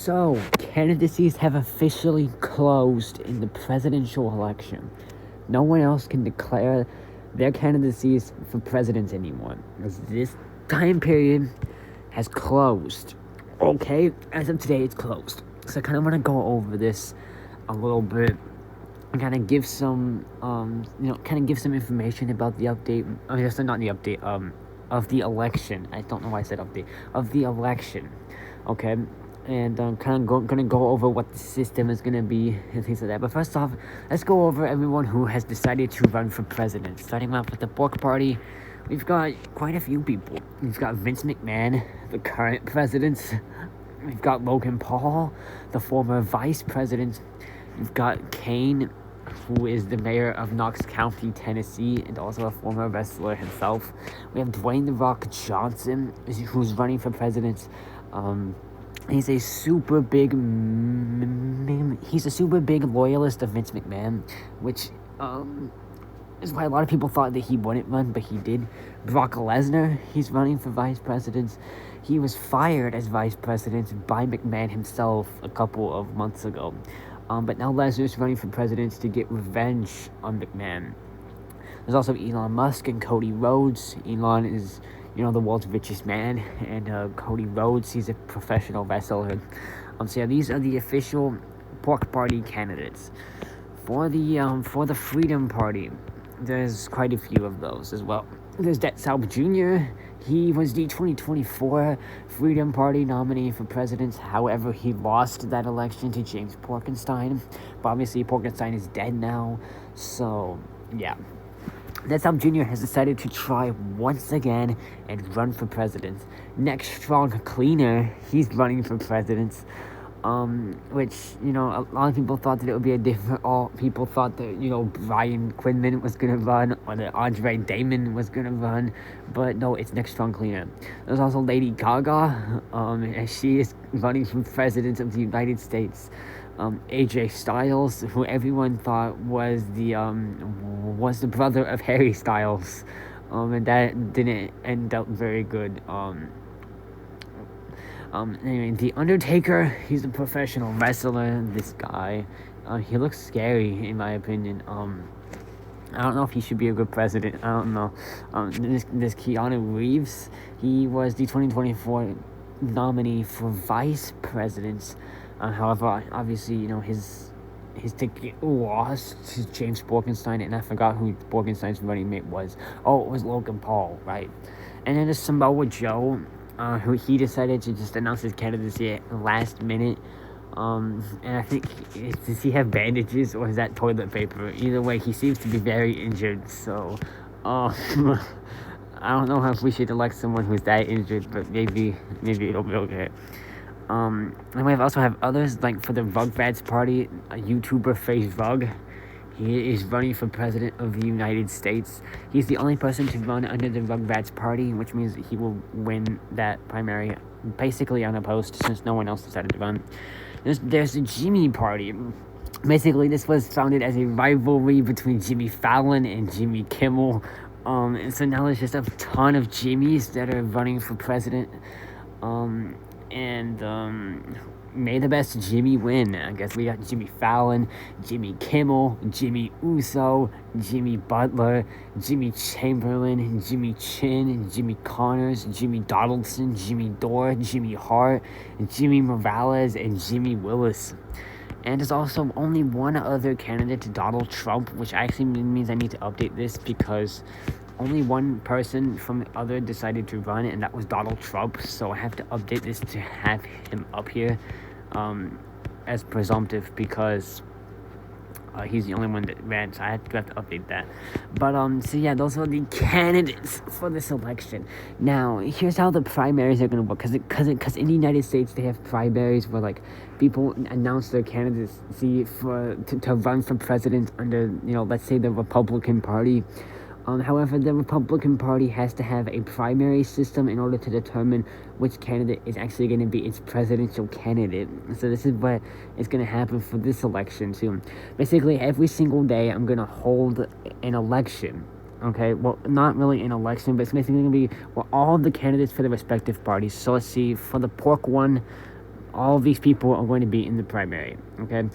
So, candidacies have officially closed in the presidential election. No one else can declare their candidacies for president anymore, as this time period has closed. Okay, as of today, it's closed. So, I kind of want to go over this a little bit and kind of give some, give some information about the update. Not the update, of the election. I don't know why I said update of the election. Okay, and gonna go over what the system is gonna be and things like that. But first off, let's go over everyone who has decided to run for president. Starting off with the Bork Party, we've got quite a few people. We've got Vince McMahon, the current president. We've got Logan Paul, the former vice president. We've got Kane, who is the mayor of Knox County, Tennessee, and also a former wrestler himself. We have Dwayne "The Rock" Johnson, who's running for president. He's a super big loyalist of Vince McMahon, which is why a lot of people thought that he wouldn't run, but he did. Brock Lesnar, he's running for vice president. He was fired as vice president by McMahon himself a couple of months ago. But now Lesnar's running for president to get revenge on McMahon. There's also Elon Musk and Cody Rhodes. Elon is, the world's richest man, and Cody Rhodes, he's a professional wrestler. So yeah, these are the official Pork Party candidates. For the Freedom Party, there's quite a few of those as well. There's Det Saub Jr. He was the 2024 Freedom Party nominee for president. However, he lost that election to James Porkenstein. But obviously, Porkenstein is dead now. So, yeah. Det Saub Jr. has decided to try once again and run for president. Next Strong Cleaner, he's running for president. Which, a lot of people thought that it would be a different, all people thought that, Brian Quinlan was going to run, or that Andre Damon was going to run, but no, it's Next Strong Cleaner. There's also Lady Gaga, and she is running for president of the United States. AJ Styles, who everyone thought was the brother of Harry Styles, and that didn't end up very good. Anyway, The Undertaker, he's a professional wrestler. This guy, he looks scary in my opinion. I don't know if he should be a good president. I don't know. This Keanu Reeves, he was the 2024 nominee for vice president. However, obviously, his ticket lost to James Porkenstein, and I forgot who Porkenstein's running mate was. Oh, it was Logan Paul, right? And then there's Samoa Joe, who he decided to just announce his candidacy at last minute. And I think, does he have bandages or is that toilet paper? Either way, he seems to be very injured, so, I don't know if we should elect someone who's that injured, but maybe it'll be okay. And we also have others, like for the Rugrats Party, a YouTuber, FaZe Rug. He is running for president of the United States. He's the only person to run under the Rugrats Party, which means he will win that primary basically unopposed since no one else decided to run. There's the Jimmy Party. Basically, this was founded as a rivalry between Jimmy Fallon and Jimmy Kimmel. And so now there's just a ton of Jimmys that are running for president. May the best Jimmy win. I guess we got Jimmy Fallon, Jimmy Kimmel, Jimmy Uso, Jimmy Butler, Jimmy Chamberlain, Jimmy Chin, Jimmy Connors, Jimmy Donaldson, Jimmy Dore, Jimmy Hart, Jimmy Morales, and Jimmy Willis. And there's also only one other candidate, Donald Trump, which actually means I need to update this because only one person from the other decided to run, and that was Donald Trump. So I have to update this to have him up here as presumptive because he's the only one that ran. So I have to update that. But so yeah, those are the candidates for this election. Now here's how the primaries are going to work. Because in the United States they have primaries where like people announce their candidacy to run for president under let's say the Republican Party. However, the Republican Party has to have a primary system in order to determine which candidate is actually going to be its presidential candidate. So this is what is going to happen for this election too. Basically, every single day I'm going to hold an election. Okay, well, not really an election, but it's basically going to be all of the candidates for the respective parties. So let's see, for the Pork one, all of these people are going to be in the primary, okay?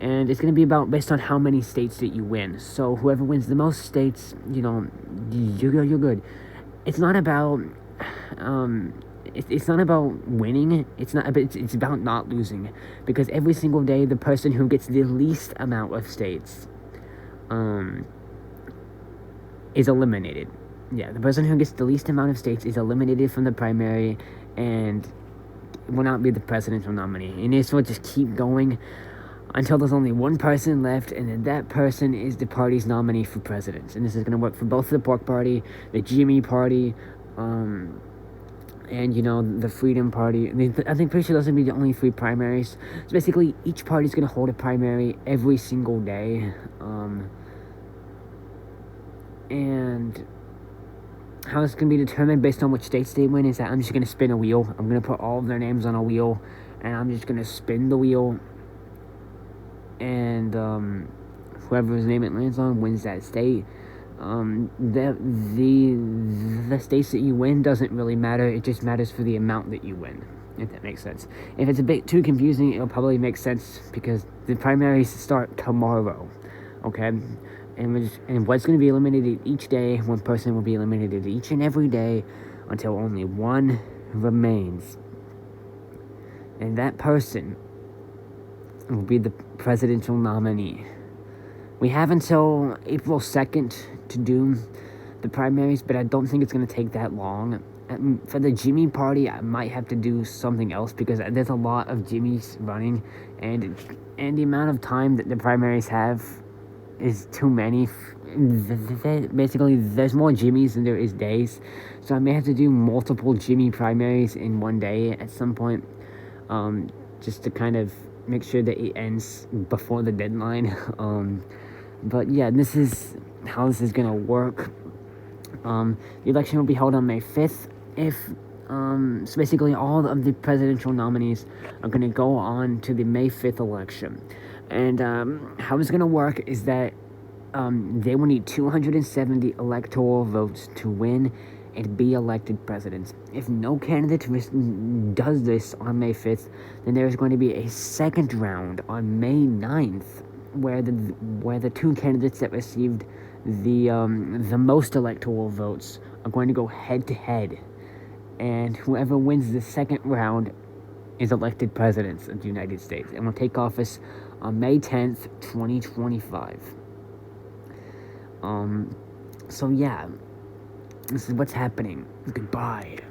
And it's going to be based on how many states that you win. So whoever wins the most states, you're good. It's not about it's not about winning. It's about not losing, because every single day the person who gets the least amount of states is eliminated. Yeah, the person who gets the least amount of states is eliminated from the primary and will not be the presidential nominee. And this will just keep going until there's only one person left, and then that person is the party's nominee for president. And this is going to work for both the Pork Party, the Jimmy Party, and the Freedom Party. I think pretty sure those are going to be the only 3 primaries. So basically, each party is going to hold a primary every single day. And how it's going to be determined based on which states they win is that I'm just going to spin a wheel. I'm going to put all of their names on a wheel, and I'm just going to spin the wheel. And whoever's name it lands on wins that state. The states that you win doesn't really matter. It just matters for the amount that you win, if that makes sense. If it's a bit too confusing, it'll probably make sense because the primaries start tomorrow, okay? And what's going to be eliminated each day, one person will be eliminated each and every day until only one remains. And that person will be the presidential nominee. We have until April 2nd to do the primaries, but I don't think it's going to take that long. For the Jimmy Party, I might have to do something else because there's a lot of Jimmys running, and the amount of time that the primaries have is too many. Basically, there's more Jimmys than there is days, so I may have to do multiple Jimmy primaries in one day at some point, just to kind of make sure that it ends before the deadline. But yeah, this is how this is gonna work. The election will be held on May 5th. So basically all of the presidential nominees are gonna go on to the May 5th election. And how it's gonna work is that they will need 270 electoral votes to win and be elected presidents. If no candidate does this on May 5th, then there's going to be a second round on May 9th, where the 2 candidates that received the most electoral votes are going to go head to head, and whoever wins the second round is elected president of the United States and will take office on May 10th, 2025. So yeah, this is what's happening. Goodbye.